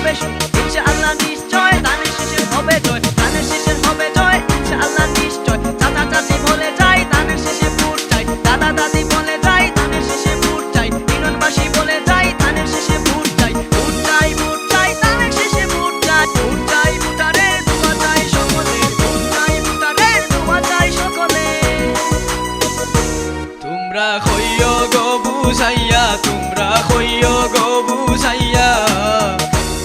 হবে সুখ, ইনশাআল্লাহ নিশ্চয় ধানের শীষের হবে জয়, ধানের শীষের হবে জয়, ইনশাআল্লাহ নিশ্চয়। চাচা চাচি বলে যাই ধানের শীষে ভোট চাই, দাদা দাদি বলে যাই ধানের শীষে ভোট চাই, ইউনিয়নবাসী বলে যাই ধানের শীষে ভোট চাই, ভোট চাই ভোট চাই ধানের শীষে ভোট চাই, ভোট চাই ভোটারের দোয়া চাই সকলে, ভোট চাই ভোটারের দোয়া চাই সকলে। তোমরা হইও গো বুঝাইয়া, তোমরা হইও গো বুঝাইয়া,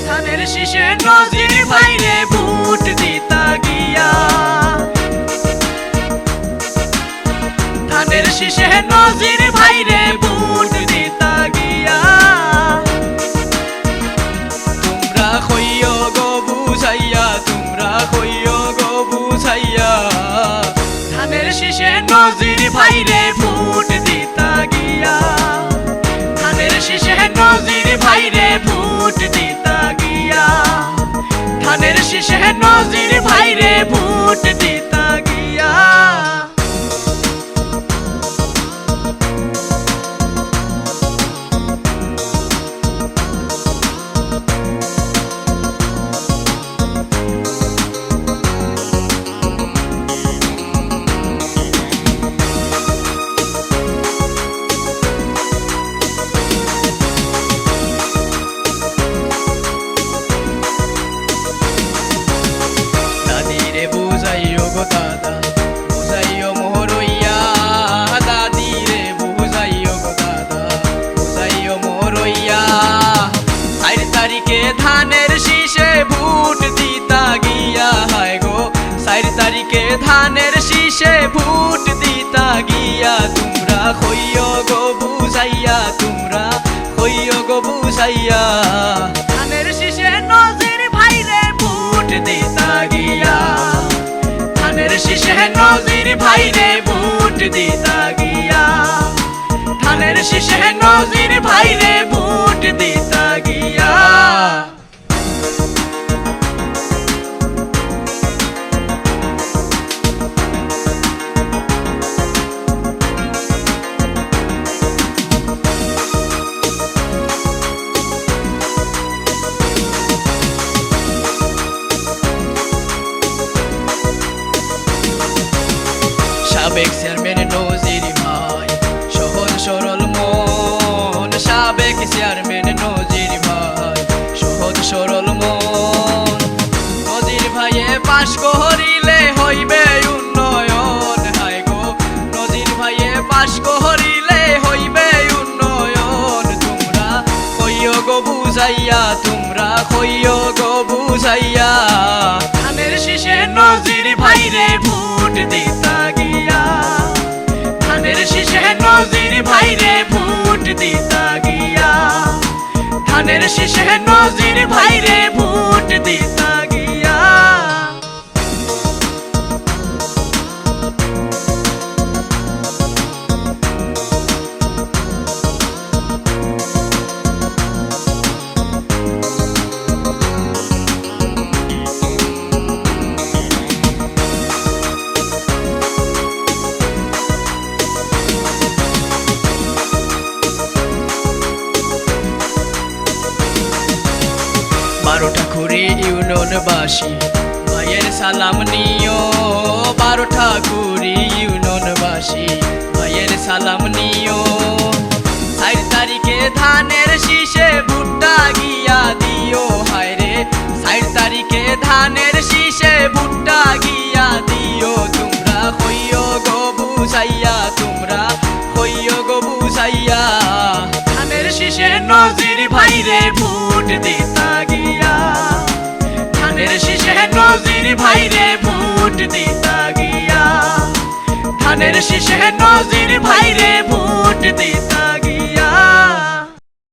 ধানের শীষে নজির ভাইরে ভোট দিতা গিয়া, ধানের শীষে নজির ভাইরে ভোট দিতা গিয়া। তোমরা হইও গো বুঝাইয়া, তোমরা হইও গো বুঝাইয়া, ধানের শীষে নজির ভাইরে ভোট দিতা গিয়া, ধানের শীষে নজির ভাইরে ভোট দিতা গিয়া, ধানের শীষে নজির ভাইরে ভোট দিতা গিয়া। দাদিরে বুঝাইও গো দাদা, বুঝাইও মোরইয়া, দাদিরে বুঝাইও গো দাদা, বুঝাইও মোরইয়া। 4 তারিখে ধানের শীষে ভোট দিতা গিয়া, হায় গো 4 তারিখে ধানের শীষে ভোট দিতা গিয়া। তোমরা হইও গো বুঝাইয়া, তোমরা হইও গো বুঝাইয়া, ধানের শীষে নজির ভাইরে ভোট দিতা গিয়া, ধানের শীষে নজির ভাইরে ভোট দিতা গিয়া, ধানের শীষে নজির ভাইরে ভোট দিতা গিয়া। সাবেক চেয়ারম্যান নজির ভাই, সহজ সরল মন, সাবেক চেয়ারম্যান নজির ভাই, সহজ সরল মন। নজির ভাইয়ে পাশ করিলে হইবে উন্নয়ন, হায় গো নজির ভাইয়ে পাশ করিলে হইবে উন্নয়ন। তোমরা হইও গো বুঝাইয়া, তোমরা হইও গো বুঝাইয়া, ধানের শীষে নজির ভাইরে ভোট দিতা গিয়া, ধানের শীষে নজির ভাইরে ভোট দিতা গিয়া, ধানের শীষে নজির ভাইরে ভোট দিতা গিয়া। বারোটাকুড়ি ইউনিয়নবাসী ভাইয়ের সালাম নিও, বারোটাকুড়ি ইউনিয়নবাসী ভাইয়ের সালাম নিও। 4 তারিখে ধানের শীষে ভুট্টা গিয়া দিও, হায় রে 4 তারিখে ধানের শীষে ভুট্টা গিয়া দিও। তোমরা হইও গো বুঝাইয়া, তোমরা হইও গো বুঝাইয়া, ধানের শীষে নজির ভাইরে ভোট দিতা গিয়া, ধানের শীষে নজির ভাইরে ভোট দিতা গিয়া, ধানের শীষে নজির ভাইরে ভোট দিতা